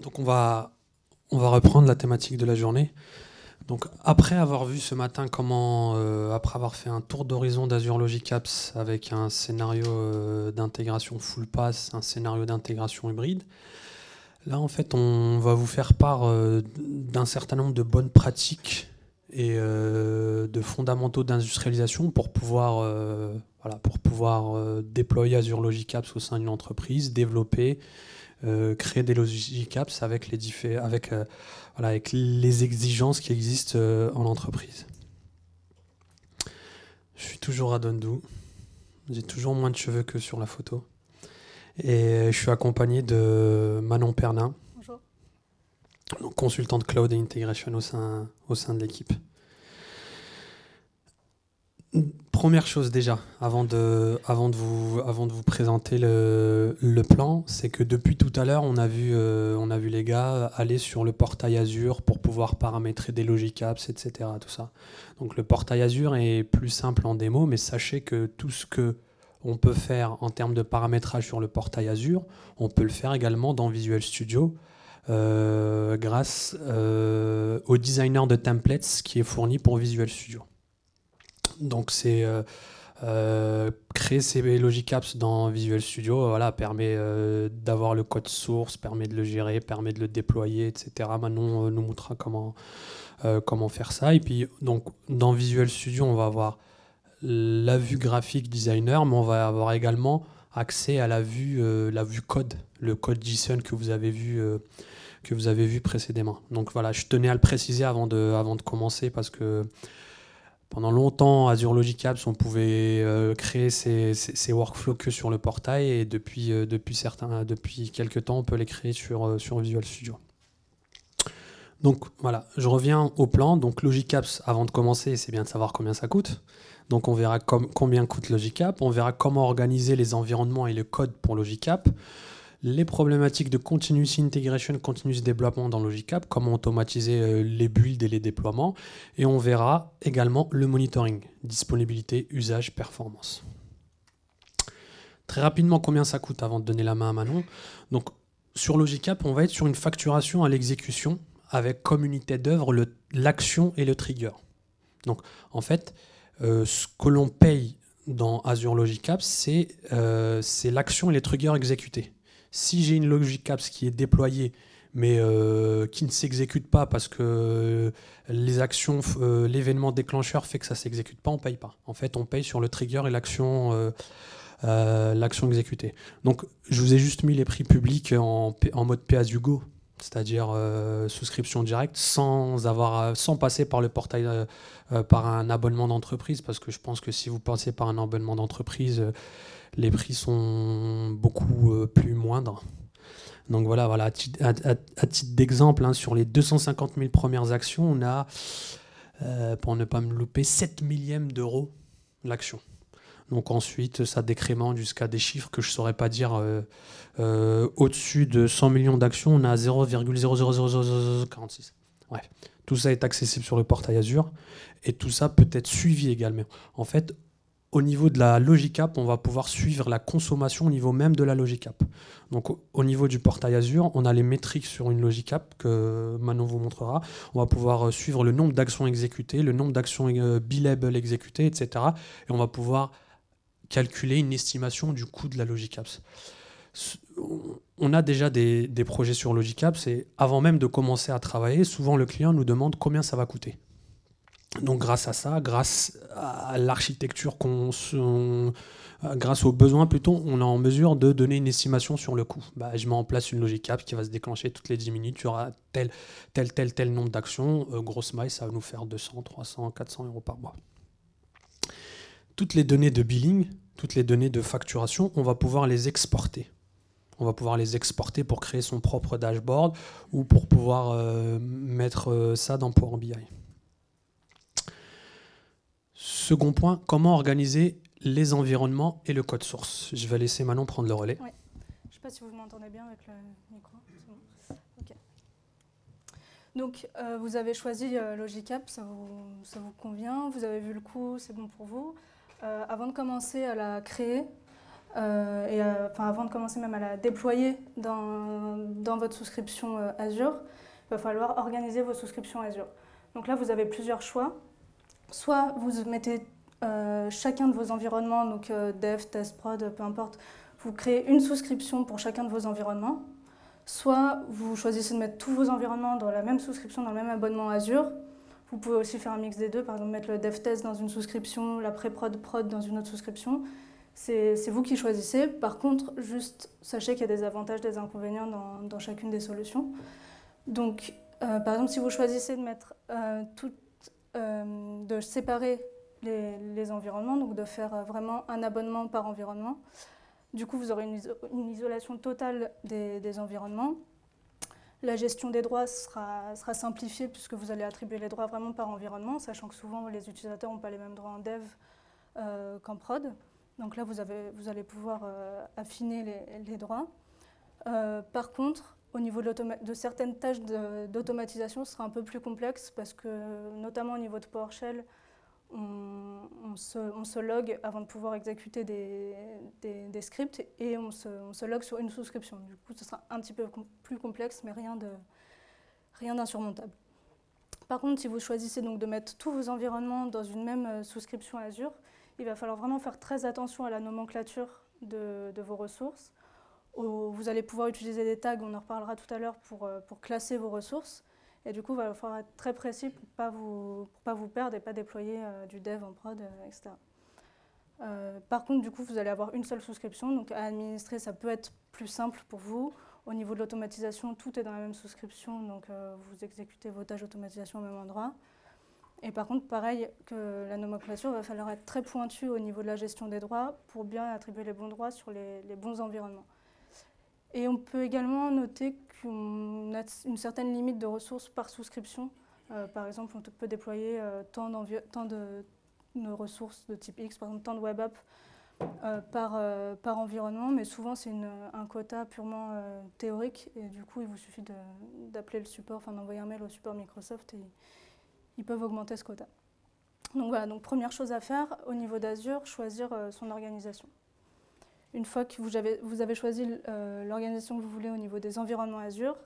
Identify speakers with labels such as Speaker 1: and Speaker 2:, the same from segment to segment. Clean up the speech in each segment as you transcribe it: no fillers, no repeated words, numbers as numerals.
Speaker 1: Donc on va reprendre la thématique de la journée. Donc après avoir vu ce matin comment, après avoir fait un tour d'horizon d'Azure Logic Apps avec un scénario d'intégration full pass, un scénario d'intégration hybride, là en fait on va vous faire part d'un certain nombre de bonnes pratiques et de fondamentaux d'industrialisation pour pouvoir, déployer Azure Logic Apps au sein d'une entreprise, développer, créer des Logic Apps avec avec les exigences qui existent en entreprise. Je suis toujours à Dondou. J'ai toujours moins de cheveux que sur la photo. Et je suis accompagné de Manon Pernin,
Speaker 2: Bonjour.
Speaker 1: donc consultante cloud et integration au sein de l'équipe. Première chose déjà, avant de vous présenter le plan, c'est que depuis tout à l'heure, on a vu les gars aller sur le portail Azure pour pouvoir paramétrer des Logic Apps, etc. Tout ça. Donc le portail Azure est plus simple en démo, mais sachez que tout ce que on peut faire en termes de paramétrage sur le portail Azure, on peut le faire également dans Visual Studio grâce au designer de templates qui est fourni pour Visual Studio. Donc c'est créer ces Logic Apps dans Visual Studio, voilà, permet d'avoir le code source, permet de le gérer, permet de le déployer, etc. Manon nous montrera comment faire ça. Et puis donc dans Visual Studio, on va avoir la vue graphique designer, mais on va avoir également accès à la vue code, le code JSON que vous avez vu précédemment. Donc voilà, je tenais à le préciser avant de commencer parce que pendant longtemps, Azure Logic Apps, on pouvait créer ces workflows que sur le portail et depuis quelques temps, on peut les créer sur Visual Studio. Donc voilà, je reviens au plan. Donc Logic Apps, avant de commencer, c'est bien de savoir combien ça coûte. Donc on verra combien coûte Logic Apps, on verra comment organiser les environnements et le code pour Logic Apps, les problématiques de continuous integration, continuous développement dans Logic Apps, comment automatiser les builds et les déploiements, et on verra également le monitoring, disponibilité, usage, performance. Très rapidement, combien ça coûte avant de donner la main à Manon. Donc sur Logic Apps, on va être sur une facturation à l'exécution avec comme unité d'œuvre l'action et le trigger. Donc en fait, ce que l'on paye dans Azure Logic Apps, c'est l'action et les triggers exécutés. Si j'ai une Logic Apps qui est déployée, mais qui ne s'exécute pas parce que les actions, l'événement déclencheur fait que ça ne s'exécute pas, on ne paye pas. En fait, on paye sur le trigger et l'action exécutée. Donc, je vous ai juste mis les prix publics en mode pay-as-you-go, c'est-à-dire souscription directe, sans passer par le portail, par un abonnement d'entreprise, parce que je pense que si vous passez par un abonnement d'entreprise, les prix sont beaucoup plus moindres. Donc voilà, à titre d'exemple, hein, sur les 250 000 premières actions, on a, pour ne pas me louper, 7 millièmes d'euros l'action. Donc ensuite, ça décrémente jusqu'à des chiffres que je ne saurais pas dire. Au-dessus de 100 millions d'actions, on a 0,000046. Bref, tout ça est accessible sur le portail Azure et tout ça peut être suivi également. En fait, au niveau de la Logic App, on va pouvoir suivre la consommation au niveau même de la Logic App. Donc au niveau du portail Azure, on a les métriques sur une Logic App que Manon vous montrera. On va pouvoir suivre le nombre d'actions exécutées, le nombre d'actions billable exécutées, etc. Et on va pouvoir calculer une estimation du coût de la Logic Apps. On a déjà des projets sur Logic Apps et avant même de commencer à travailler, souvent le client nous demande combien ça va coûter. Donc grâce à ça, grâce à l'architecture grâce aux besoins plutôt, on est en mesure de donner une estimation sur le coût. Je mets en place une Logic Apps qui va se déclencher toutes les 10 minutes, il y aura tel nombre d'actions, grosse maille, ça va nous faire 200, 300, 400 euros par mois. Toutes les données de billing, toutes les données de facturation, on va pouvoir les exporter. On va pouvoir les exporter pour créer son propre dashboard ou pour pouvoir mettre ça dans Power BI. Second point, comment organiser les environnements et le code source. Je vais laisser Manon prendre le relais.
Speaker 2: Oui. Je ne sais pas si vous m'entendez bien avec le micro. Bon. Okay. Donc, vous avez choisi Logic Apps, ça vous convient. Vous avez vu le coût, c'est bon pour vous. Avant de commencer à la créer, Avant de commencer même à la déployer dans votre souscription Azure, il va falloir organiser vos souscriptions Azure. Donc là, vous avez plusieurs choix. Soit vous mettez chacun de vos environnements, donc dev, test, prod, peu importe, vous créez une souscription pour chacun de vos environnements. Soit vous choisissez de mettre tous vos environnements dans la même souscription, dans le même abonnement Azure. Vous pouvez aussi faire un mix des deux, par exemple mettre le dev test dans une souscription, la pré-prod prod dans une autre souscription. C'est vous qui choisissez. Par contre, juste sachez qu'il y a des avantages, des inconvénients dans chacune des solutions. Donc, par exemple, si vous choisissez de mettre de séparer les environnements, donc de faire vraiment un abonnement par environnement, du coup, vous aurez une isolation totale des environnements. La gestion des droits sera simplifiée puisque vous allez attribuer les droits vraiment par environnement, sachant que souvent les utilisateurs n'ont pas les mêmes droits en dev qu'en prod. Donc là, vous allez pouvoir affiner les droits. Par contre, au niveau de certaines tâches d'automatisation, ce sera un peu plus complexe parce que, notamment au niveau de PowerShell, on se log avant de pouvoir exécuter des scripts et on se log sur une souscription. Du coup, ce sera un petit peu plus complexe, mais rien d'insurmontable. Par contre, si vous choisissez donc de mettre tous vos environnements dans une même souscription Azure, il va falloir vraiment faire très attention à la nomenclature de vos ressources. Vous allez pouvoir utiliser des tags, on en reparlera tout à l'heure, pour classer vos ressources. Et du coup, il va falloir être très précis pour ne pas vous perdre et pas déployer du dev en prod, etc. Par contre, du coup, vous allez avoir une seule souscription. Donc, à administrer, ça peut être plus simple pour vous. Au niveau de l'automatisation, tout est dans la même souscription. Donc, vous exécutez vos tâches d'automatisation au même endroit. Et par contre, pareil que la nomenclature, il va falloir être très pointu au niveau de la gestion des droits pour bien attribuer les bons droits sur les bons environnements. Et on peut également noter qu'on a une certaine limite de ressources par souscription. Par exemple, on peut déployer tant de ressources de type X, par exemple tant de web apps par environnement, mais souvent c'est un quota purement théorique et du coup il vous suffit d'appeler le support, enfin d'envoyer un mail au support Microsoft et ils peuvent augmenter ce quota. Donc voilà, donc première chose à faire au niveau d'Azure, choisir son organisation. Une fois que vous avez choisi l'organisation que vous voulez au niveau des environnements Azure,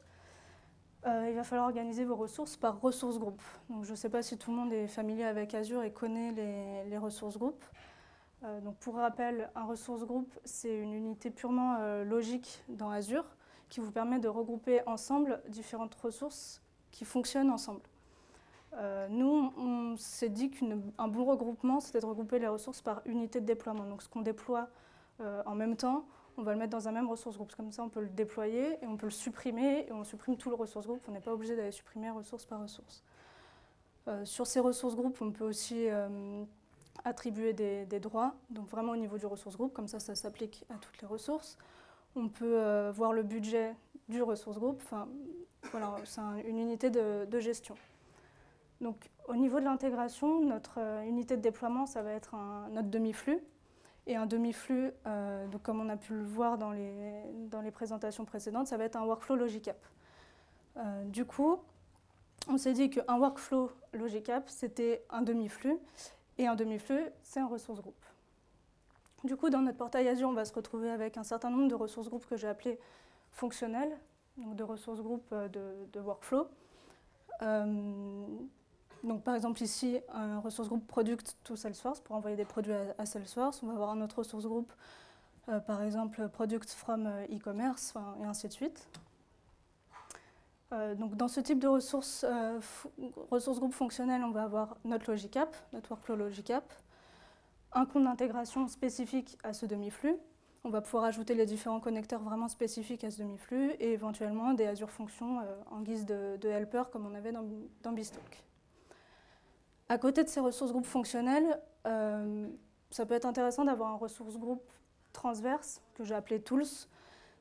Speaker 2: il va falloir organiser vos ressources par ressources groupes. Donc, je ne sais pas si tout le monde est familier avec Azure et connaît les ressources groupes. Donc, pour rappel, un ressource groupe, c'est une unité purement logique dans Azure qui vous permet de regrouper ensemble différentes ressources qui fonctionnent ensemble. Nous, on s'est dit qu'un bon regroupement, c'était de regrouper les ressources par unité de déploiement. Donc, ce qu'on déploie en même temps, on va le mettre dans un même ressource groupe. Comme ça, on peut le déployer et on peut le supprimer et on supprime tout le ressource groupe. On n'est pas obligé d'aller supprimer ressource par ressource. Sur ces ressources groupes, on peut aussi attribuer des droits, donc vraiment au niveau du ressource groupe, comme ça s'applique à toutes les ressources. On peut voir le budget du ressource groupe. Enfin, voilà, c'est une unité de gestion. Donc, au niveau de l'intégration, notre unité de déploiement, ça va être notre demi-flux. Et un demi-flux, donc comme on a pu le voir dans les présentations précédentes, ça va être un workflow Logic App. Du coup, on s'est dit qu'un workflow Logic App, c'était un demi-flux, et un demi-flux, c'est un ressource groupe. Du coup, dans notre portail Azure, on va se retrouver avec un certain nombre de ressources groupes que j'ai appelées fonctionnelles, donc de ressources groupes de workflow. Donc, par exemple, ici, un ressource groupe Product to Salesforce pour envoyer des produits à Salesforce. On va avoir un autre ressource groupe, par exemple, Product from e-commerce, et ainsi de suite. Donc, dans ce type de ressources groupe fonctionnelles, on va avoir notre Logic App, notre workflow Logic App, un compte d'intégration spécifique à ce demi-flux. On va pouvoir ajouter les différents connecteurs vraiment spécifiques à ce demi-flux et éventuellement des Azure Functions en guise de helper comme on avait dans Beanstalk. À côté de ces ressources groupes fonctionnelles, ça peut être intéressant d'avoir un ressource groupe transverse, que j'ai appelé Tools,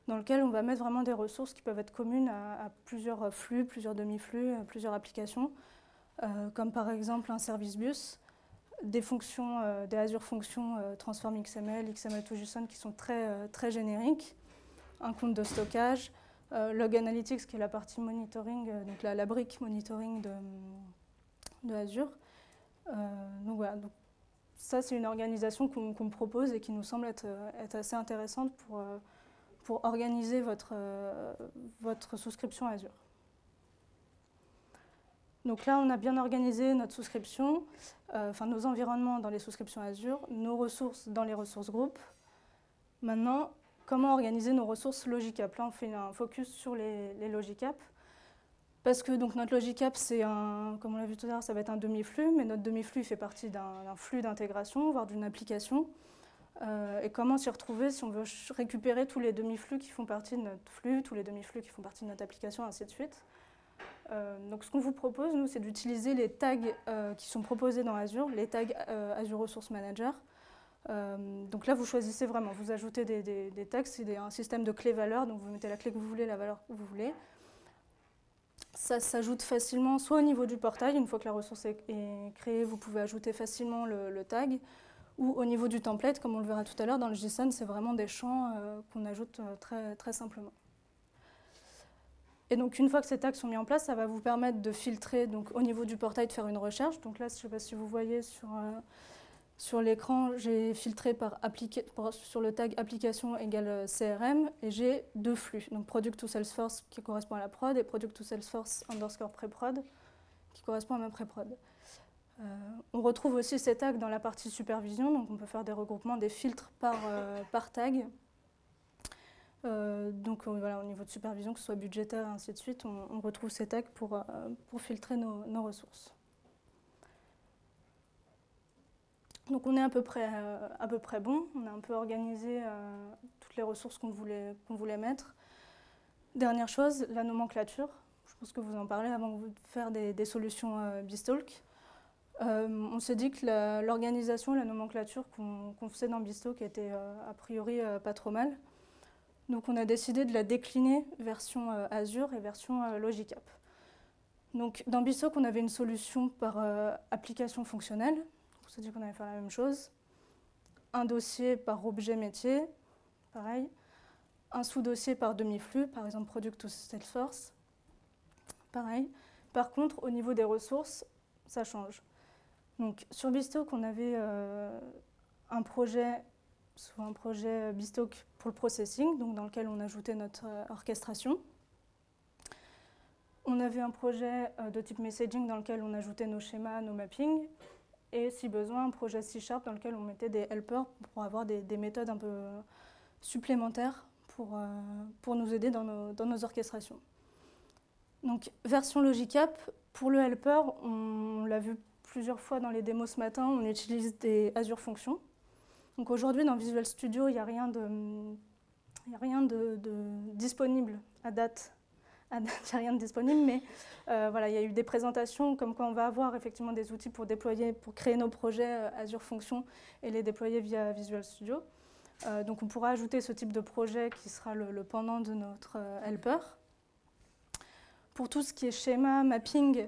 Speaker 2: dans lequel on va mettre vraiment des ressources qui peuvent être communes à plusieurs flux, plusieurs demi-flux, plusieurs applications, comme par exemple un service bus, des fonctions, des Azure Functions Transform XML, XML2JSON qui sont très génériques, un compte de stockage, Log Analytics qui est la partie monitoring, donc la brique monitoring de Azure. Donc voilà, donc ça, c'est une organisation qu'on propose et qui nous semble être assez intéressante pour organiser votre souscription Azure. Donc là, on a bien organisé notre souscription, enfin nos environnements dans les souscriptions Azure, nos ressources dans les ressources groupes. Maintenant, comment organiser nos ressources Logicap? Là, on fait un focus sur les Logicap. Parce que donc, notre Logicap, c'est comme on l'a vu tout à l'heure, ça va être un demi-flux, mais notre demi-flux fait partie d'un flux d'intégration, voire d'une application. Et comment s'y retrouver si on veut récupérer tous les demi-flux qui font partie de notre flux, tous les demi-flux qui font partie de notre application, ainsi de suite. Donc ce qu'on vous propose, nous, c'est d'utiliser les tags qui sont proposés dans Azure, les tags Azure Resource Manager. Donc là, vous choisissez vraiment, vous ajoutez des tags, c'est un système de clés-valeurs, donc vous mettez la clé que vous voulez, la valeur que vous voulez. Ça s'ajoute facilement, soit au niveau du portail, une fois que la ressource est créée, vous pouvez ajouter facilement le tag, ou au niveau du template, comme on le verra tout à l'heure, dans le JSON, c'est vraiment des champs qu'on ajoute très, très simplement. Et donc, une fois que ces tags sont mis en place, ça va vous permettre de filtrer, donc au niveau du portail, de faire une recherche. Donc là, je ne sais pas si vous voyez sur l'écran, j'ai filtré sur le tag application égale CRM et j'ai deux flux. Donc product to Salesforce qui correspond à la prod et product to Salesforce _ pré-prod qui correspond à ma pré-prod. On retrouve aussi ces tags dans la partie supervision, donc on peut faire des regroupements, des filtres par tag. Donc voilà, au niveau de supervision, que ce soit budgétaire et ainsi de suite, on retrouve ces tags pour filtrer nos ressources. Donc on est à peu près bon, on a un peu organisé toutes les ressources qu'on voulait mettre. Dernière chose, la nomenclature. Je pense que vous en parlez avant de faire des solutions Beanstalk. On s'est dit que l'organisation, la nomenclature qu'on faisait dans Beanstalk était a priori pas trop mal. Donc on a décidé de la décliner version Azure et version Logicap. Donc dans Beanstalk, on avait une solution par application fonctionnelle. On s'est dit qu'on allait faire la même chose. Un dossier par objet métier, pareil. Un sous-dossier par demi-flux, par exemple Product to Salesforce, pareil. Par contre, au niveau des ressources, ça change. Donc sur Beanstalk, on avait un projet Beanstalk pour le processing, donc dans lequel on ajoutait notre orchestration. On avait un projet de type messaging dans lequel on ajoutait nos schémas, nos mappings. Et si besoin, un projet C# dans lequel on mettait des helpers pour avoir des méthodes un peu supplémentaires pour nous aider dans nos orchestrations. Donc, version Logicap, pour le helper, on l'a vu plusieurs fois dans les démos ce matin, on utilise des Azure Functions. Donc aujourd'hui, dans Visual Studio, il n'y a rien de disponible à date. Il n'y a rien de disponible, mais voilà, il y a eu des présentations comme quoi on va avoir effectivement des outils pour créer nos projets Azure Functions et les déployer via Visual Studio. Donc on pourra ajouter ce type de projet qui sera le pendant de notre helper. Pour tout ce qui est schéma, mapping,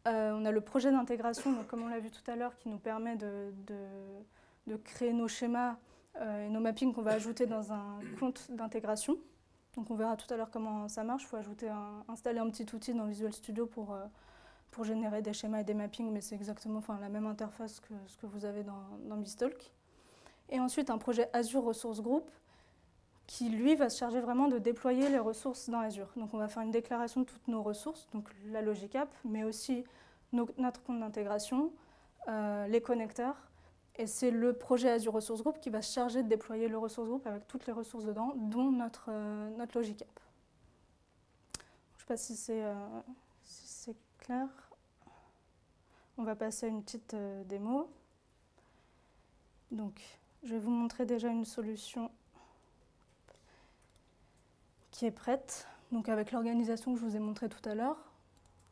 Speaker 2: on a le projet d'intégration, donc comme on l'a vu tout à l'heure, qui nous permet de créer nos schémas et nos mappings qu'on va ajouter dans un compte d'intégration. Donc on verra tout à l'heure comment ça marche. Il faut installer un petit outil dans Visual Studio pour générer des schémas et des mappings, mais c'est exactement la même interface que ce que vous avez dans Beanstalk. Et ensuite un projet Azure Resource Group qui, lui, va se charger vraiment de déployer les ressources dans Azure. Donc on va faire une déclaration de toutes nos ressources, donc la Logicap, mais aussi notre compte d'intégration, les connecteurs. Et c'est le projet Azure Resource Group qui va se charger de déployer le Resource Group avec toutes les ressources dedans, dont notre Logicap. Je ne sais pas si c'est clair. On va passer à une petite démo. Donc, je vais vous montrer déjà une solution qui est prête. Donc, avec l'organisation que je vous ai montrée tout à l'heure,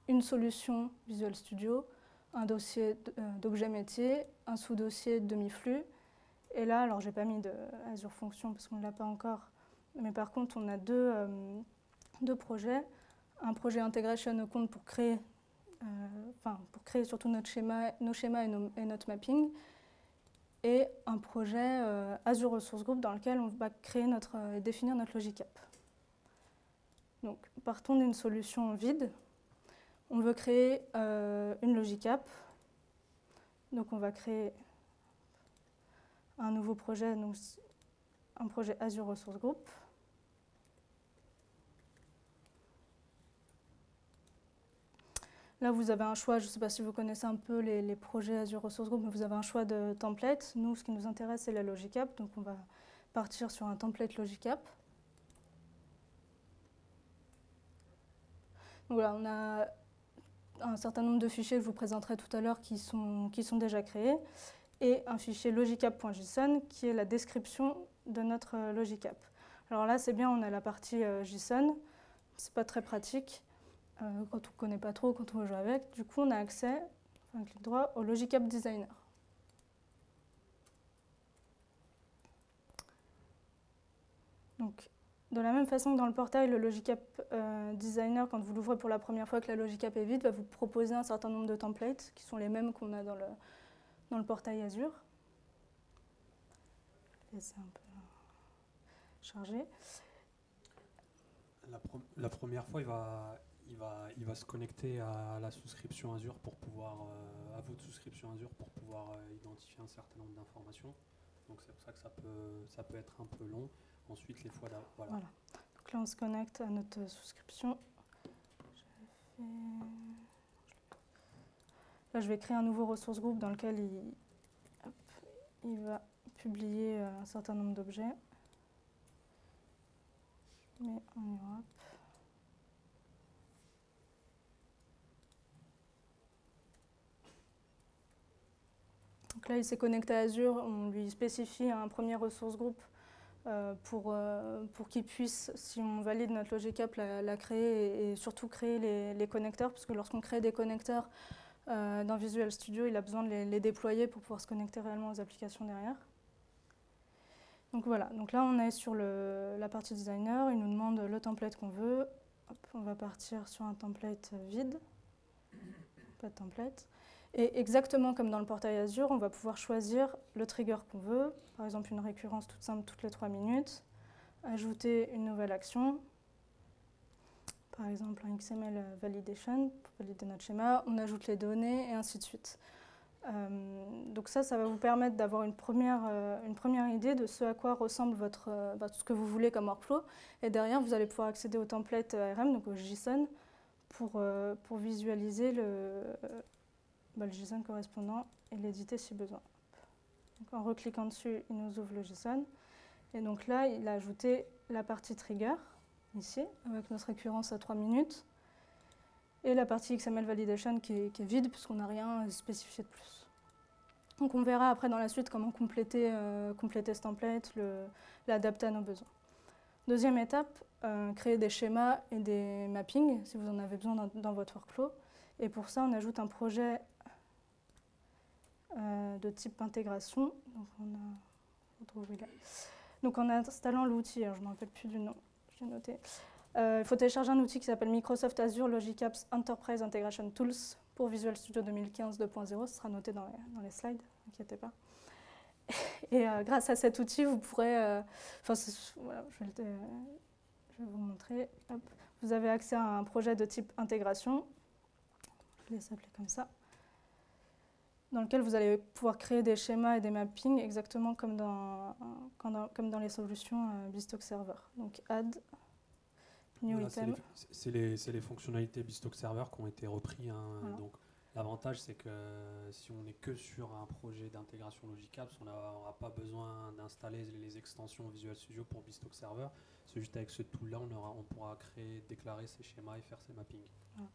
Speaker 2: une solution Visual Studio, un dossier d'objet métier, un sous-dossier demi-flux. Et là, alors j'ai pas mis de Azure Functions parce qu'on ne l'a pas encore, mais par contre on a deux projets. Un projet Integration au compte pour créer surtout nos schémas et notre mapping. Et un projet Azure Resource Group dans lequel on va définir notre Logicap. Donc partons d'une solution vide. On veut créer une Logicap. Donc on va créer un nouveau projet, donc un projet Azure Resource Group. Là, vous avez un choix, je ne sais pas si vous connaissez un peu les projets Azure Resource Group, mais vous avez un choix de template. Nous, ce qui nous intéresse, c'est la Logicap, donc on va partir sur un template Logicap. Donc voilà, on a un certain nombre de fichiers que je vous présenterai tout à l'heure qui sont déjà créés, et un fichier logicap.json qui est la description de notre Logicap. Alors là, c'est bien, on a la partie JSON, c'est pas très pratique. Quand on ne connaît pas trop, quand on veut jouer avec, du coup on a accès, un clic droit, au Logicap Designer. Donc, de la même façon que dans le portail, le Logicap Designer, quand vous l'ouvrez pour la première fois que la Logicap est vide, va vous proposer un certain nombre de templates qui sont les mêmes qu'on a dans le portail Azure. Laissez un peu charger.
Speaker 1: La première fois, il va se connecter à la souscription Azure pour pouvoir, à votre souscription Azure pour pouvoir identifier un certain nombre d'informations. Donc c'est pour ça que ça peut être un peu long. Ensuite, les fois d'avant. Voilà.
Speaker 2: Donc là, on se connecte à notre souscription. Là, je vais créer un nouveau ressource group dans lequel il va publier un certain nombre d'objets. Mais en Europe. Donc là, il s'est connecté à Azure, on lui spécifie un premier ressource group pour qu'il puisse, si on valide notre Logicap, la créer et surtout créer les connecteurs, parce que lorsqu'on crée des connecteurs dans Visual Studio, il a besoin de les déployer pour pouvoir se connecter réellement aux applications derrière. Donc voilà, donc là on est sur la partie designer, il nous demande le template qu'on veut. Hop, on va partir sur un template vide, pas de template. Et exactement comme dans le portail Azure, on va pouvoir choisir le trigger qu'on veut, par exemple une récurrence toute simple toutes les 3 minutes, ajouter une nouvelle action, par exemple un XML validation pour valider notre schéma, on ajoute les données et ainsi de suite. Donc ça va vous permettre d'avoir une première idée de ce à quoi ressemble ce que vous voulez comme workflow. Et derrière, vous allez pouvoir accéder au template ARM, donc au JSON, pour visualiser le JSON correspondant et l'éditer si besoin. Donc en recliquant dessus, il nous ouvre le JSON. Et donc là, il a ajouté la partie trigger, ici, avec notre récurrence à 3 minutes. Et la partie XML validation qui est vide, puisqu'on n'a rien spécifié de plus. Donc on verra après dans la suite comment compléter ce template, l'adapter à nos besoins. Deuxième étape, créer des schémas et des mappings, si vous en avez besoin dans votre workflow. Et pour ça, on ajoute un projet de type intégration. Donc en installant l'outil, je ne me rappelle plus du nom, je l'ai noté. Il faut télécharger un outil qui s'appelle Microsoft Azure Logicap's Enterprise Integration Tools pour Visual Studio 2015 2.0. Ce sera noté dans les slides, n'inquiétez pas. Et grâce à cet outil, vous pourrez... voilà, je vais vous montrer. Hop. Vous avez accès à un projet de type intégration. Je vais s'appeler comme ça. Dans lequel vous allez pouvoir créer des schémas et des mappings exactement comme dans les solutions BStock Server. Donc add...
Speaker 1: Voilà, c'est les fonctionnalités BStock Server qui ont été repris. Voilà. Donc, l'avantage, c'est que si on n'est que sur un projet d'intégration Logicap, on n'aura pas besoin d'installer les extensions Visual Studio pour BStock Server. C'est juste avec ce tool-là, on pourra déclarer ces schémas et faire ces mappings.
Speaker 2: Voilà.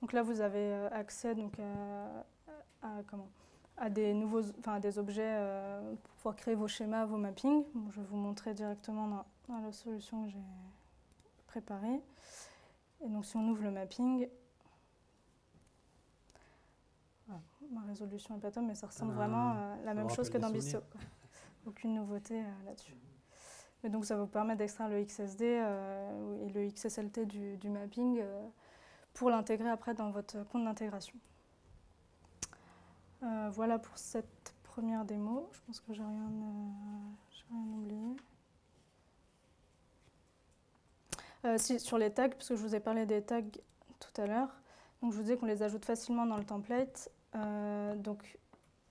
Speaker 2: Donc là, vous avez accès donc, à des objets pour pouvoir créer vos schémas, vos mappings. Bon, je vais vous montrer directement dans la solution que j'ai préparé. Et donc si on ouvre le mapping, voilà, ma résolution est pas top, mais ça ressemble vraiment à la même chose que dans BStock. Aucune nouveauté là-dessus. Mais donc ça vous permet d'extraire le XSD et le XSLT du mapping pour l'intégrer après dans votre compte d'intégration. Voilà pour cette première démo. Je pense que j'ai rien oublié. Si, sur les tags, parce que je vous ai parlé des tags tout à l'heure, donc je vous disais qu'on les ajoute facilement dans le template. Donc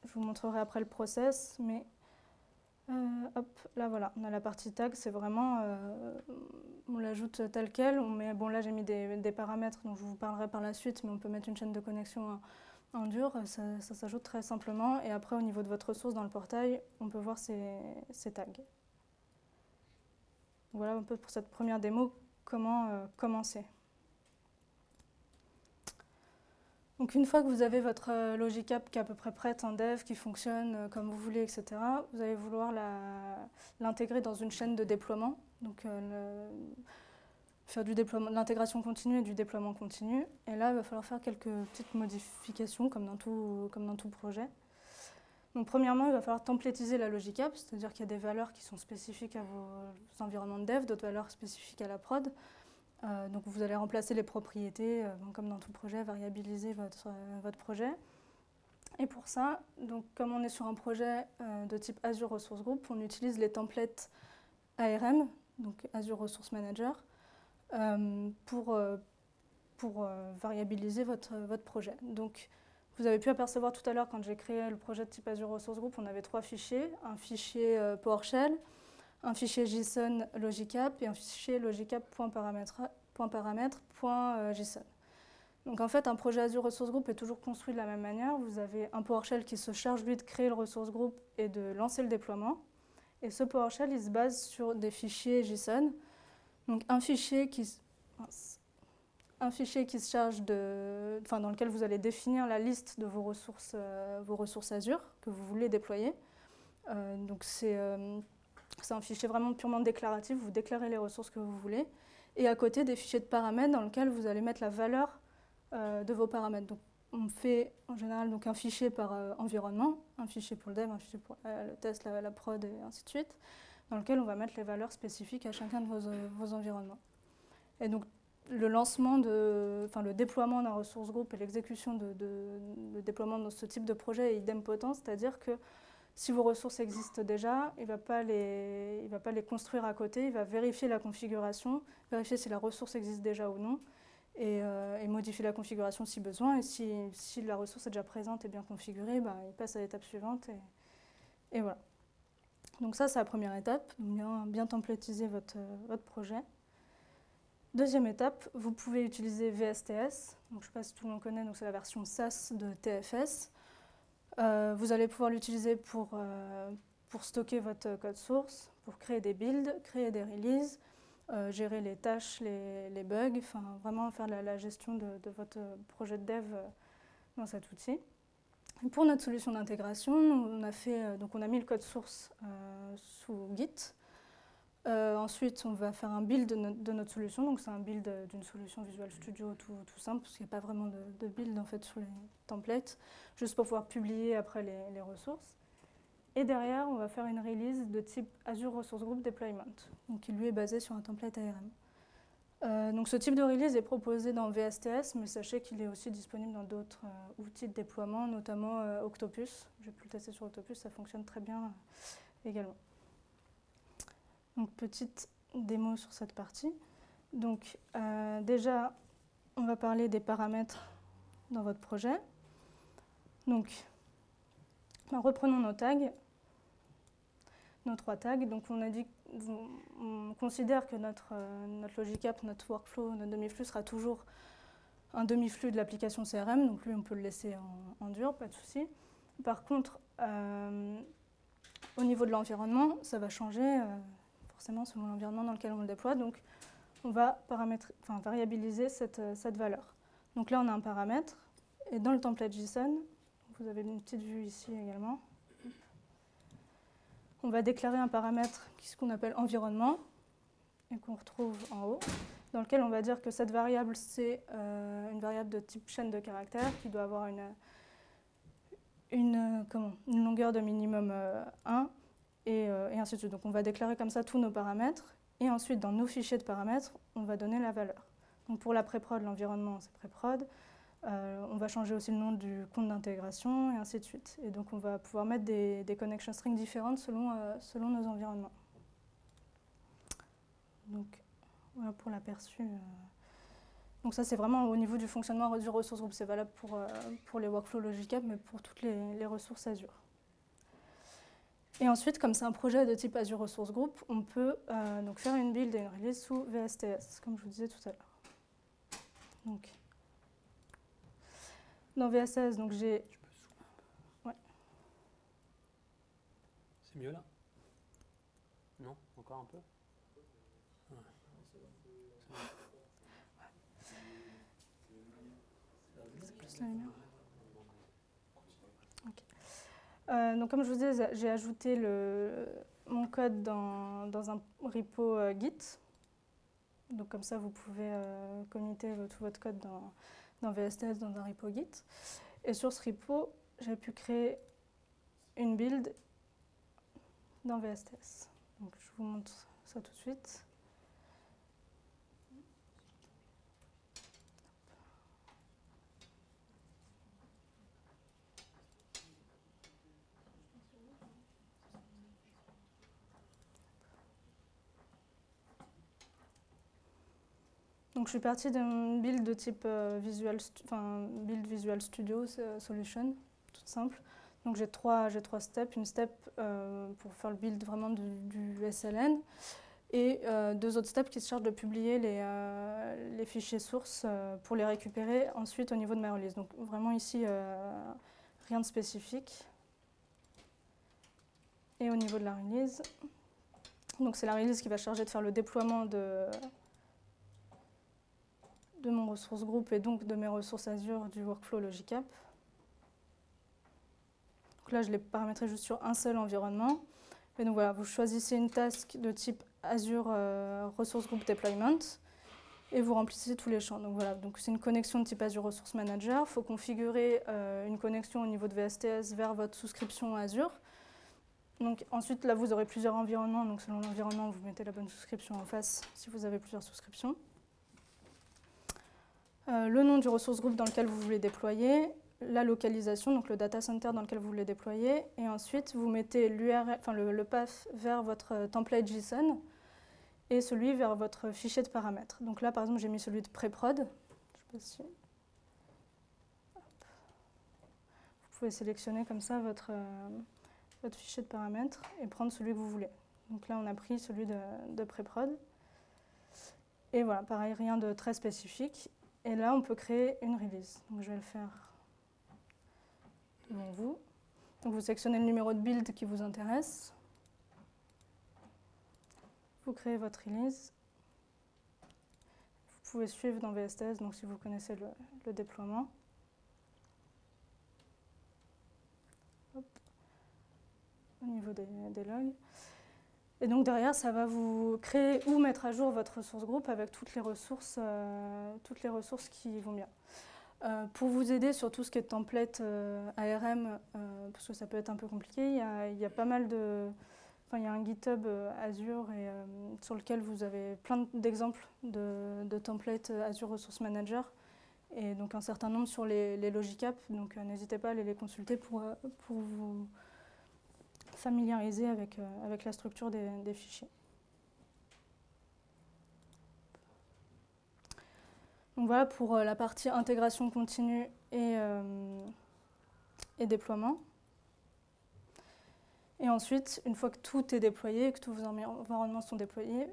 Speaker 2: je vous montrerai après le process, mais Hop, là voilà, on a la partie tag, c'est vraiment, on l'ajoute tel quel, bon là j'ai mis des paramètres dont je vous parlerai par la suite, mais on peut mettre une chaîne de connexion en dur, ça s'ajoute très simplement, et après au niveau de votre ressource dans le portail, on peut voir ces tags. Voilà un peu pour cette première démo, comment commencer. Donc une fois que vous avez votre Logic App qui est à peu près prête en dev, qui fonctionne comme vous voulez, etc., vous allez vouloir l'intégrer dans une chaîne de déploiement. Donc faire de l'intégration continue et du déploiement continu. Et là, il va falloir faire quelques petites modifications comme dans tout projet. Donc premièrement, il va falloir templétiser la Logic App, c'est-à-dire qu'il y a des valeurs qui sont spécifiques à vos environnements de dev, d'autres valeurs spécifiques à la prod. Donc vous allez remplacer les propriétés, comme dans tout projet, variabiliser votre projet. Et pour ça, donc, comme on est sur un projet de type Azure Resource Group, on utilise les templates ARM, donc Azure Resource Manager, pour variabiliser votre projet. Donc vous avez pu apercevoir tout à l'heure, quand j'ai créé le projet de type Azure Resource Group, on avait 3 fichiers, un fichier PowerShell, un fichier JSON Logic App et un fichier logicapp.paramètres.json. Donc en fait, un projet Azure Resource Group est toujours construit de la même manière. Vous avez un PowerShell qui se charge, lui, de créer le Resource Group et de lancer le déploiement. Et ce PowerShell, il se base sur des fichiers JSON. Donc un fichier qui se charge dans lequel vous allez définir la liste de vos ressources Azure que vous voulez déployer. Donc c'est un fichier vraiment purement déclaratif, vous déclarez les ressources que vous voulez. Et à côté, des fichiers de paramètres dans lesquels vous allez mettre la valeur de vos paramètres. Donc, on fait en général donc, un fichier par environnement, un fichier pour le dev, un fichier pour le test, la prod et ainsi de suite, dans lequel on va mettre les valeurs spécifiques à chacun de vos environnements. Et donc, le déploiement d'un ressource group et l'exécution le déploiement de ce type de projet est idempotent, c'est-à-dire que si vos ressources existent déjà, il ne va pas les construire à côté, il va vérifier la configuration, vérifier si la ressource existe déjà ou non, et modifier la configuration si besoin. Et si la ressource est déjà présente et bien configurée, il passe à l'étape suivante. Et voilà. Donc ça, c'est la première étape, bien templétiser votre projet. Deuxième étape, vous pouvez utiliser VSTS. Donc, je ne sais pas si tout le monde connaît, c'est la version SaaS de TFS. Vous allez pouvoir l'utiliser pour stocker votre code source, pour créer des builds, créer des releases, gérer les tâches, les bugs, vraiment faire la gestion de votre projet de dev dans cet outil. Et pour notre solution d'intégration, on a mis le code source sous Git. Ensuite, on va faire un build de notre solution. Donc, c'est un build d'une solution Visual Studio tout simple, parce qu'il n'y a pas vraiment de build en fait, sur les templates, juste pour pouvoir publier après les ressources. Et derrière, on va faire une release de type Azure Resource Group Deployment, donc qui lui est basé sur un template ARM. Donc, ce type de release est proposé dans VSTS, mais sachez qu'il est aussi disponible dans d'autres outils de déploiement, notamment Octopus. J'ai pu le tester sur Octopus, ça fonctionne très bien également. Donc, petite démo sur cette partie. Donc, déjà, on va parler des paramètres dans votre projet. Donc, reprenons nos tags, nos 3 tags. Donc, on considère que notre Logic App, notre workflow, notre demi-flux sera toujours un demi-flux de l'application CRM. Donc, lui, on peut le laisser en dur, pas de souci. Par contre, au niveau de l'environnement, ça va changer. Forcément selon l'environnement dans lequel on le déploie. Donc, on va variabiliser cette valeur. Donc là, on a un paramètre. Et dans le template JSON, vous avez une petite vue ici également, on va déclarer un paramètre ce qu'on appelle environnement, et qu'on retrouve en haut, dans lequel on va dire que cette variable, c'est une variable de type chaîne de caractères qui doit avoir une longueur de minimum 1, et ainsi de suite. Donc on va déclarer comme ça tous nos paramètres, et ensuite dans nos fichiers de paramètres, on va donner la valeur. Donc pour la pré-prod, l'environnement c'est pré-prod, on va changer aussi le nom du compte d'intégration, et ainsi de suite. Et donc on va pouvoir mettre des connection strings différentes selon nos environnements. Donc voilà pour l'aperçu. Donc ça c'est vraiment au niveau du fonctionnement du ressource group, c'est valable pour les workflows Logic App, mais pour toutes les ressources Azure. Et ensuite, comme c'est un projet de type Azure Resource Group, on peut donc faire une build et une release sous VSTS, comme je vous disais tout à l'heure. Donc, dans VSTS, donc j'ai... Ouais.
Speaker 1: C'est mieux là? Non? Encore un peu? Ouais. C'est plus la lumière. Okay. Donc comme je vous disais, j'ai ajouté mon code dans un repo Git. Donc comme ça, vous pouvez committer tout votre code dans VSTS dans un repo Git. Et sur ce repo, j'ai pu créer une build dans VSTS. Donc je vous montre ça tout de suite. Donc je suis partie d'une build de type build Visual Studio Solution, toute simple. Donc j'ai trois steps. Une step pour faire le build vraiment du SLN et deux autres steps qui se chargent de publier les fichiers sources pour les récupérer ensuite au niveau de ma release. Donc vraiment ici, rien de spécifique. Et au niveau de la release, donc c'est la release qui va charger de faire le déploiement de mon ressource groupe et donc de mes ressources Azure du workflow Logicap. Donc là, je l'ai paramétré juste sur un seul environnement. Et donc voilà, vous choisissez une task de type Azure Resource Group Deployment et vous remplissez tous les champs. Donc voilà, donc c'est une connexion de type Azure Resource Manager. Il faut configurer une connexion au niveau de VSTS vers votre souscription Azure. Donc ensuite, là, vous aurez plusieurs environnements. Donc selon l'environnement, vous mettez la bonne souscription en face si vous avez plusieurs souscriptions. Le nom du ressource groupe dans lequel vous voulez déployer, la localisation, donc le data center dans lequel vous voulez déployer, et ensuite vous mettez l'URL, enfin le path vers votre template JSON et celui vers votre fichier de paramètres. Donc là, par exemple, j'ai mis celui de pré-prod. Je sais pas si... Vous pouvez sélectionner comme ça votre fichier de paramètres et prendre celui que vous voulez. Donc là, on a pris celui de pré-prod. Et voilà, pareil, rien de très spécifique. Et là, on peut créer une release. Donc, je vais le faire devant vous. Donc, vous sélectionnez le numéro de build qui vous intéresse. Vous créez votre release. Vous pouvez suivre dans VSTS, donc si vous connaissez le déploiement. Hop. Au niveau des logs. Et donc derrière, ça va vous créer ou mettre à jour votre ressource groupe avec toutes les ressources qui vont bien. Pour vous aider sur tout ce qui est template ARM, parce que ça peut être un peu compliqué, il y a pas mal de... Enfin, il y a un GitHub Azure sur lequel vous avez plein d'exemples de templates Azure Resource Manager et donc un certain nombre sur les Logicap. Donc n'hésitez pas à aller les consulter pour vous familiariser avec la structure des fichiers. Donc voilà pour la partie intégration continue et déploiement. Et ensuite, une fois que tout est déployé, que tous vos environnements sont déployés,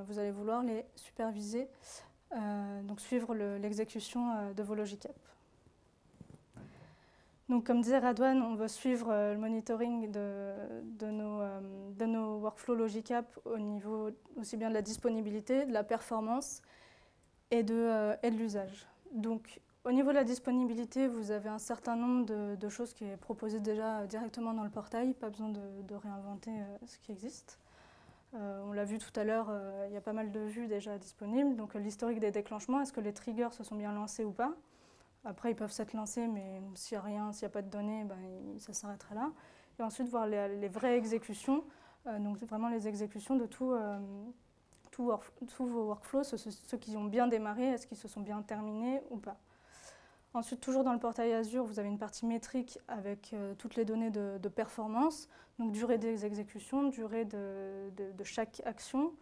Speaker 1: vous allez vouloir les superviser, donc suivre l'exécution de vos Logicap. Donc, comme disait Radouane, on va suivre le monitoring de nos workflows Logicap au niveau aussi bien de la disponibilité, de la performance et de l'usage. Donc, au niveau de la disponibilité, vous avez un certain nombre de choses qui est proposé déjà directement dans le portail, pas besoin de réinventer ce qui existe. On l'a vu tout à l'heure, il y a pas mal de vues déjà disponibles. Donc, l'historique des déclenchements, est-ce que les triggers se sont bien lancés ou pas? Après, ils peuvent s'être lancés, mais s'il n'y a rien, s'il n'y a pas de données, ça s'arrêtera là. Et ensuite, voir les vraies exécutions, donc vraiment les exécutions de tous vos workflows, ceux qui ont bien démarré, est-ce qu'ils se sont bien terminés ou pas. Ensuite, toujours dans le portail Azure, vous avez une partie métrique avec toutes les données de performance, donc durée des exécutions, durée de chaque action,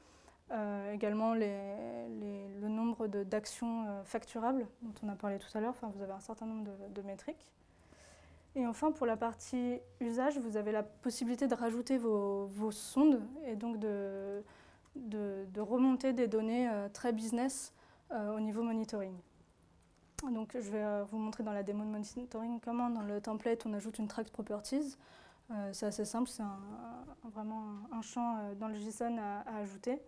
Speaker 1: également le nombre d'actions facturables dont on a parlé tout à l'heure, enfin, vous avez un certain nombre de métriques.
Speaker 2: Et enfin, pour la partie usage, vous avez la possibilité de rajouter vos sondes et donc de remonter des données très business au niveau monitoring. Donc, je vais vous montrer dans la démo de monitoring comment, dans le template, on ajoute une tracked properties. C'est assez simple, c'est vraiment un champ dans le JSON à ajouter.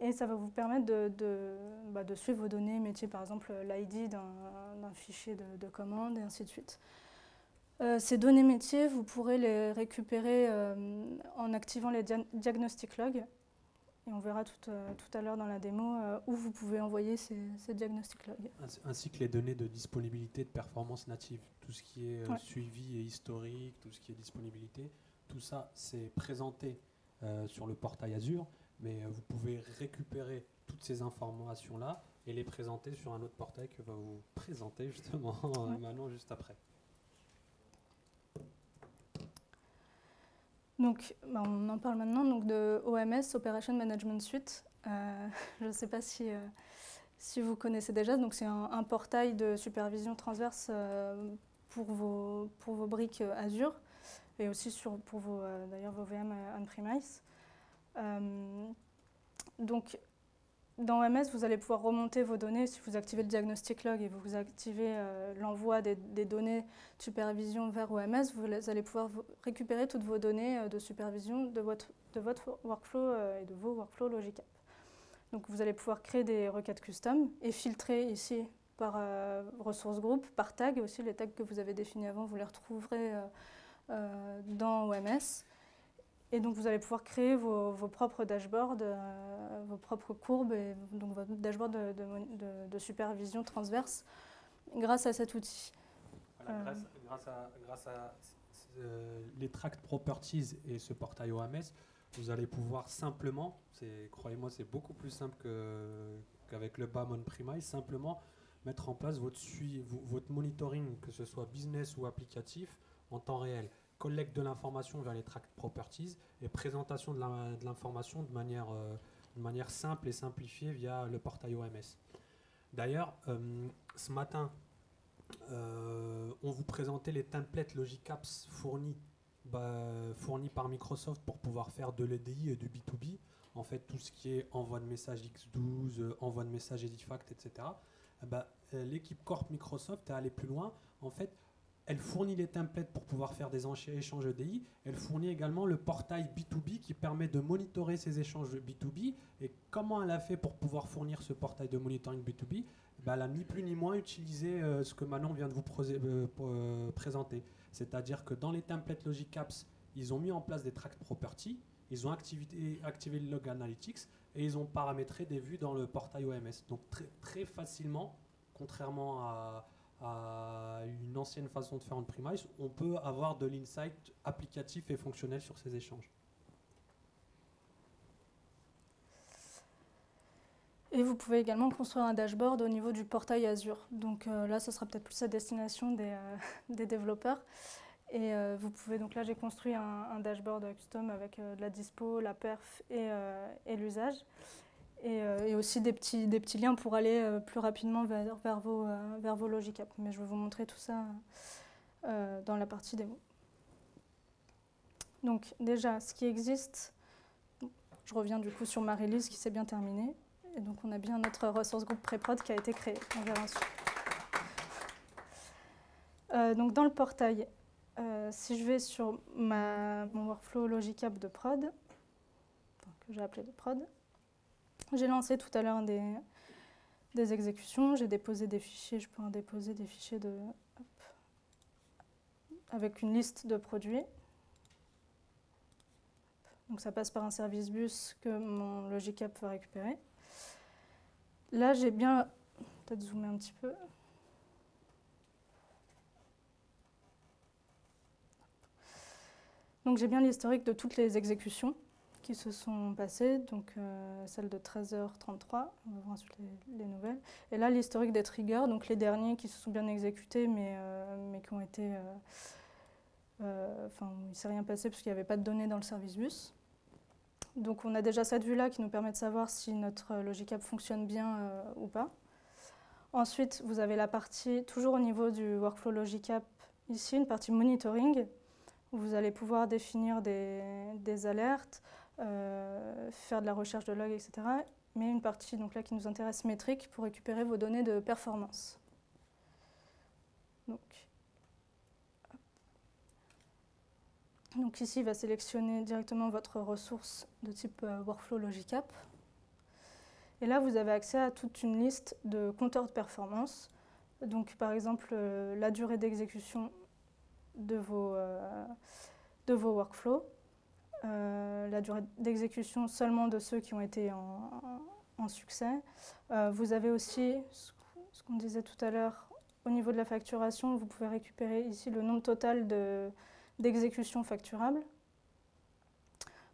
Speaker 2: Et ça va vous permettre de suivre vos données métiers, par exemple l'ID d'un fichier de commande, et ainsi de suite. Ces données métiers, vous pourrez les récupérer en activant les diagnostic logs. Et on verra tout à l'heure dans la démo où vous pouvez envoyer ces diagnostic logs.
Speaker 1: Ainsi que les données de disponibilité de performance native. Tout ce qui est suivi et historique, tout ce qui est disponibilité, tout ça c'est présenté sur le portail Azure, mais vous pouvez récupérer toutes ces informations-là et les présenter sur un autre portail que va vous présenter justement Manon juste après.
Speaker 2: Donc, on en parle maintenant donc de OMS, Operation Management Suite. Je ne sais pas si vous connaissez déjà. Donc, c'est un portail de supervision transverse pour vos briques Azure et aussi pour vos VM on-premise. Donc, dans OMS, vous allez pouvoir remonter vos données si vous activez le diagnostic log et vous activez l'envoi des données de supervision vers OMS. Vous allez pouvoir récupérer toutes vos données de supervision de votre workflow et de vos workflows Logic App. Donc, vous allez pouvoir créer des requêtes custom et filtrer ici par ressources group, par tag. Aussi, les tags que vous avez définis avant, vous les retrouverez dans OMS. Et donc, vous allez pouvoir créer vos propres dashboards, vos propres courbes, et donc votre dashboard de supervision transverse grâce à cet outil.
Speaker 1: Voilà, grâce à les tracked properties et ce portail OMS, vous allez pouvoir simplement, croyez-moi, c'est beaucoup plus simple qu'avec le BAM on-premise, simplement mettre en place votre monitoring, que ce soit business ou applicatif, en temps réel. Collecte de l'information vers les tracked properties et présentation de l'information de manière simple et simplifiée via le portail OMS. D'ailleurs, ce matin, on vous présentait les templates Logic Apps fournis par Microsoft pour pouvoir faire de l'EDI et du B2B. En fait, tout ce qui est envoi de messages X12, envoi de messages Edifact, etc. L'équipe Corp Microsoft est allée plus loin. En fait, elle fournit les templates pour pouvoir faire des échanges EDI. Elle fournit également le portail B2B qui permet de monitorer ces échanges B2B. Et comment elle a fait pour pouvoir fournir ce portail de monitoring B2B? Elle n'a ni plus ni moins utilisé ce que Manon vient de vous présenter. C'est-à-dire que dans les templates Logic Apps, ils ont mis en place des tracked properties, ils ont activé le log analytics et ils ont paramétré des vues dans le portail OMS. Donc très facilement, contrairement à une ancienne façon de faire on-premise, on peut avoir de l'insight applicatif et fonctionnel sur ces échanges.
Speaker 2: Et vous pouvez également construire un dashboard au niveau du portail Azure. Donc là, ce sera peut-être plus à destination des développeurs. Et vous pouvez, donc là, j'ai construit un dashboard custom avec de la dispo, la perf et l'usage. Et aussi des petits liens pour aller plus rapidement vers vos Logic Apps. Mais je vais vous montrer tout ça dans la partie démo. Donc déjà, ce qui existe, je reviens du coup sur ma release qui s'est bien terminée. Et donc on a bien notre ressource group pré-prod qui a été créée. On verra ensuite. Donc dans le portail, si je vais sur mon workflow Logic App de prod, que j'ai appelé de prod, j'ai lancé tout à l'heure des exécutions, j'ai déposé des fichiers, je peux en déposer des fichiers avec une liste de produits. Donc ça passe par un service bus que mon Logic App va récupérer. Là, j'ai bien, peut-être zoomer un petit peu. Donc j'ai bien l'historique de toutes les exécutions qui se sont passées, donc celle de 13h33, on va voir ensuite les nouvelles. Et là, l'historique des triggers, donc les derniers qui se sont bien exécutés, mais qui ont été... il ne s'est rien passé parce qu'il n'y avait pas de données dans le service bus. Donc on a déjà cette vue-là qui nous permet de savoir si notre Logic App fonctionne bien ou pas. Ensuite, vous avez la partie, toujours au niveau du workflow Logic App, ici une partie monitoring, où vous allez pouvoir définir des alertes, faire de la recherche de logs, etc. Mais une partie donc là, qui nous intéresse, métrique, pour récupérer vos données de performance. Donc ici, il va sélectionner directement votre ressource de type Workflow Logicap. Et là, vous avez accès à toute une liste de compteurs de performance. Donc par exemple, la durée d'exécution de vos workflows, la durée d'exécution seulement de ceux qui ont été en succès. Vous avez aussi, ce qu'on disait tout à l'heure, au niveau de la facturation, vous pouvez récupérer ici le nombre total d'exécutions facturables.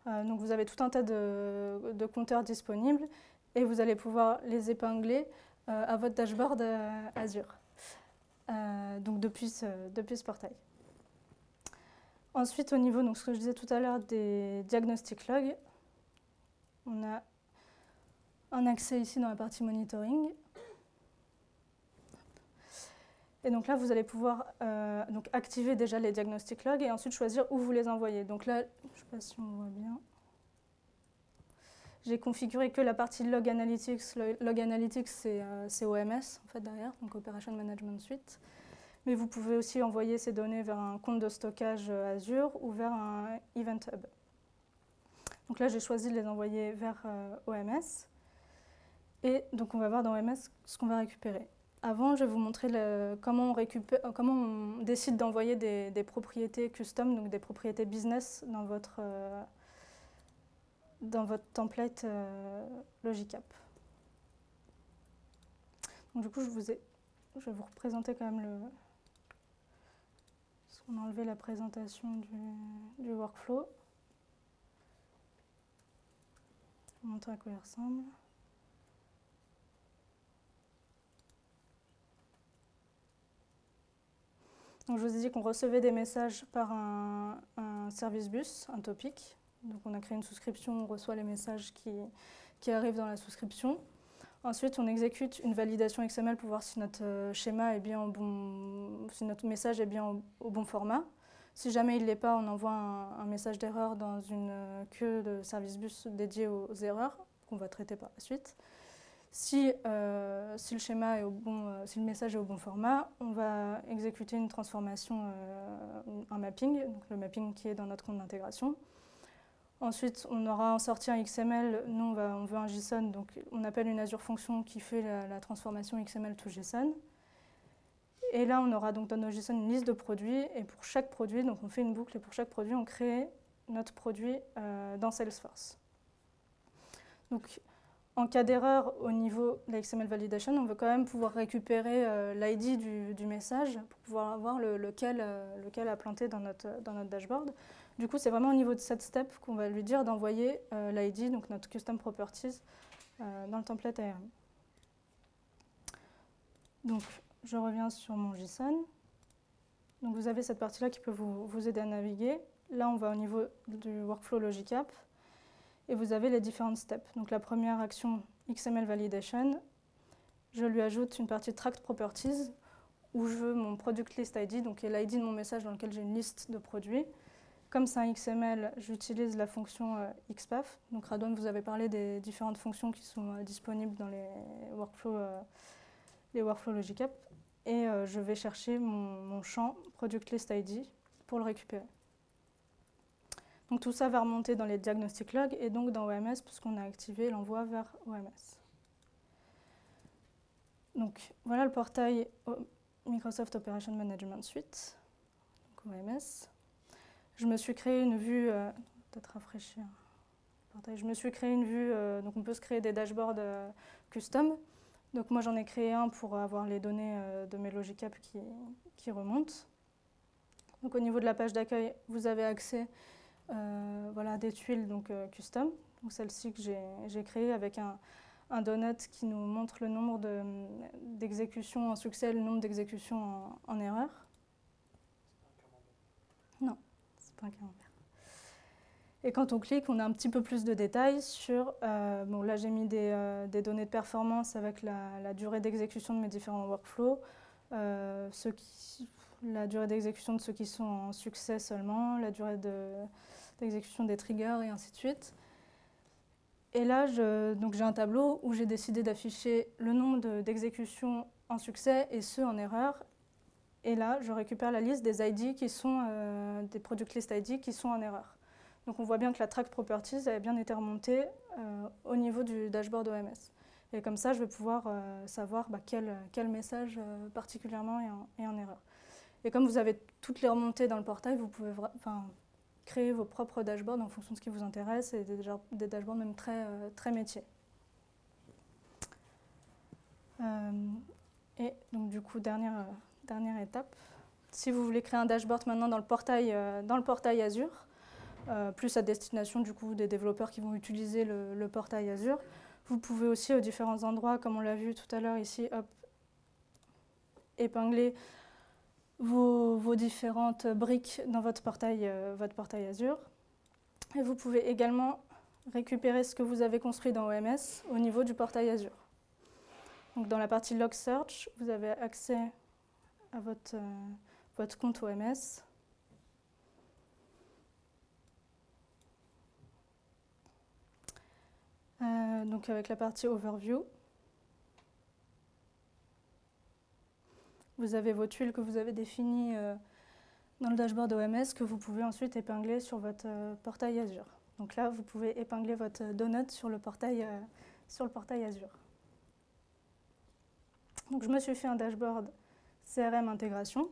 Speaker 2: Donc vous avez tout un tas de compteurs disponibles et vous allez pouvoir les épingler à votre dashboard Azure, donc depuis ce portail. Ensuite, au niveau, donc ce que je disais tout à l'heure, des diagnostic logs, on a un accès ici dans la partie monitoring. Et donc là, vous allez pouvoir donc activer déjà les diagnostic logs et ensuite choisir où vous les envoyez. Donc là, je ne sais pas si on voit bien. J'ai configuré que la partie Log Analytics. Log Analytics, c'est OMS, en fait, derrière, donc Operation Management Suite. Mais vous pouvez aussi envoyer ces données vers un compte de stockage Azure ou vers un Event Hub. Donc là, j'ai choisi de les envoyer vers OMS. Et donc, on va voir dans OMS ce qu'on va récupérer. Avant, je vais vous montrer comment on décide d'envoyer des propriétés custom, donc des propriétés business dans votre template Logicap. Donc, du coup, je vais vous représenter quand même on a enlevé la présentation du workflow. Je vais vous montrer à quoi il ressemble. Donc, je vous ai dit qu'on recevait des messages par un service bus, un topic. Donc on a créé une souscription, on reçoit les messages qui arrivent dans la souscription. Ensuite, on exécute une validation XML pour voir si notre schéma est bien si notre message est bien au bon format. Si jamais il ne l'est pas, on envoie un message d'erreur dans une queue de service bus dédiée aux erreurs qu'on va traiter par la suite. Si le schéma est si le message est au bon format, on va exécuter une transformation, un mapping, donc le mapping qui est dans notre compte d'intégration. Ensuite, on aura sorti un XML. Nous, on veut un JSON, donc on appelle une Azure Function qui fait la transformation XML to JSON. Et là, on aura donc dans nos JSON une liste de produits. Et pour chaque produit, donc on fait une boucle, et pour chaque produit, on crée notre produit dans Salesforce. Donc, en cas d'erreur au niveau de la XML validation, on veut quand même pouvoir récupérer l'ID du message pour pouvoir voir lequel a planté dans notre dashboard. Du coup, c'est vraiment au niveau de cette step qu'on va lui dire d'envoyer l'ID, donc notre custom properties, dans le template ARM. Donc, je reviens sur mon JSON. Donc, vous avez cette partie-là qui peut vous aider à naviguer. Là, on va au niveau du workflow Logicap. Et vous avez les différentes steps. Donc, la première action, XML validation. Je lui ajoute une partie tracked properties où je veux mon product list ID, donc l'ID de mon message dans lequel j'ai une liste de produits. Comme c'est un XML, j'utilise la fonction XPath. Donc Radwan, vous avez parlé des différentes fonctions qui sont disponibles dans les workflows Logicap. Et je vais chercher mon champ Product List ID pour le récupérer. Donc tout ça va remonter dans les diagnostic logs et donc dans OMS puisqu'on a activé l'envoi vers OMS. Donc voilà le portail Microsoft Operation Management Suite, donc OMS. Je me suis créé une vue, peut-être rafraîchir. Je me suis créé une vue, donc on peut se créer des dashboards custom. Donc moi j'en ai créé un pour avoir les données de mes Logicap qui remontent. Donc au niveau de la page d'accueil, vous avez accès à des tuiles donc, custom. Donc celle-ci que j'ai créée avec un donut qui nous montre le nombre d'exécutions en succès et le nombre d'exécutions en erreur. Non. Pas un camembert. Et quand on clique, on a un petit peu plus de détails sur... là, j'ai mis des données de performance avec la durée d'exécution de mes différents workflows, la durée d'exécution de ceux qui sont en succès seulement, la durée d'exécution des triggers et ainsi de suite. Et là, j'ai un tableau où j'ai décidé d'afficher le nombre d'exécutions en succès et ceux en erreur. Et là, je récupère la liste des ID qui sont des product list ID qui sont en erreur. Donc on voit bien que la track properties a bien été remontée au niveau du dashboard OMS. Et comme ça, je vais pouvoir savoir quel message particulièrement est en erreur. Et comme vous avez toutes les remontées dans le portail, vous pouvez créer vos propres dashboards en fonction de ce qui vous intéresse et des dashboards même très métiers. Et donc du coup, dernière étape. Si vous voulez créer un dashboard maintenant dans le portail Azure, plus à destination du coup des développeurs qui vont utiliser le portail Azure, vous pouvez aussi aux différents endroits, comme on l'a vu tout à l'heure ici, épingler vos différentes briques dans votre portail Azure. Et vous pouvez également récupérer ce que vous avez construit dans OMS au niveau du portail Azure. Donc dans la partie Log Search, vous avez accès à votre compte OMS. Donc avec la partie Overview, vous avez vos tuiles que vous avez définies dans le dashboard OMS que vous pouvez ensuite épingler sur votre portail Azure. Donc là, vous pouvez épingler votre donut sur le portail Azure. Donc je me suis fait un dashboard CRM intégration.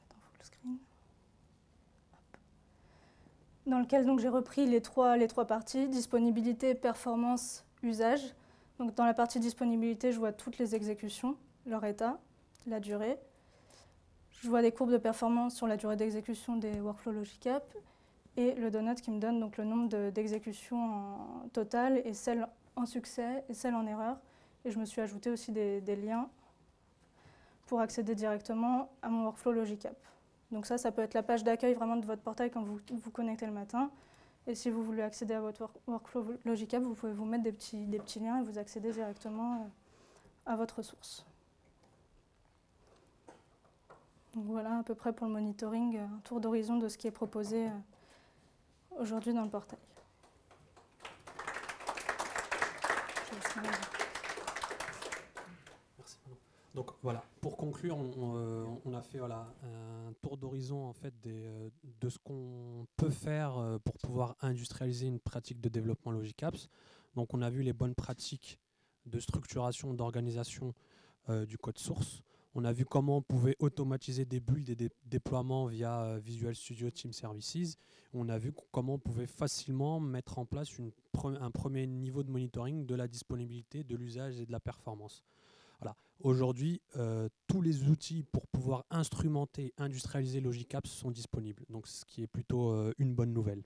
Speaker 2: Full screen. Dans lequel j'ai repris les trois parties, disponibilité, performance, usage. Donc dans la partie disponibilité, je vois toutes les exécutions, leur état, la durée. Je vois des courbes de performance sur la durée d'exécution des workflows Logic App et le donut qui me donne donc le nombre d'exécutions totales et celles en succès et celles en erreur. Et je me suis ajouté aussi des liens pour accéder directement à mon workflow Logic App. Donc ça peut être la page d'accueil vraiment de votre portail quand vous vous connectez le matin. Et si vous voulez accéder à votre workflow Logic App, vous pouvez vous mettre des petits liens et vous accédez directement à votre ressource. Donc voilà à peu près pour le monitoring, un tour d'horizon de ce qui est proposé aujourd'hui dans le portail.
Speaker 1: Merci. Donc voilà, pour conclure, on a fait un tour d'horizon en fait de ce qu'on peut faire pour pouvoir industrialiser une pratique de développement Logic Apps. Donc on a vu les bonnes pratiques de structuration, d'organisation du code source. On a vu comment on pouvait automatiser des builds et des déploiements via Visual Studio Team Services. On a vu comment on pouvait facilement mettre en place un premier niveau de monitoring de la disponibilité, de l'usage et de la performance. Voilà. Aujourd'hui, tous les outils pour pouvoir instrumenter, industrialiser Logic Apps sont disponibles, donc ce qui est plutôt une bonne nouvelle.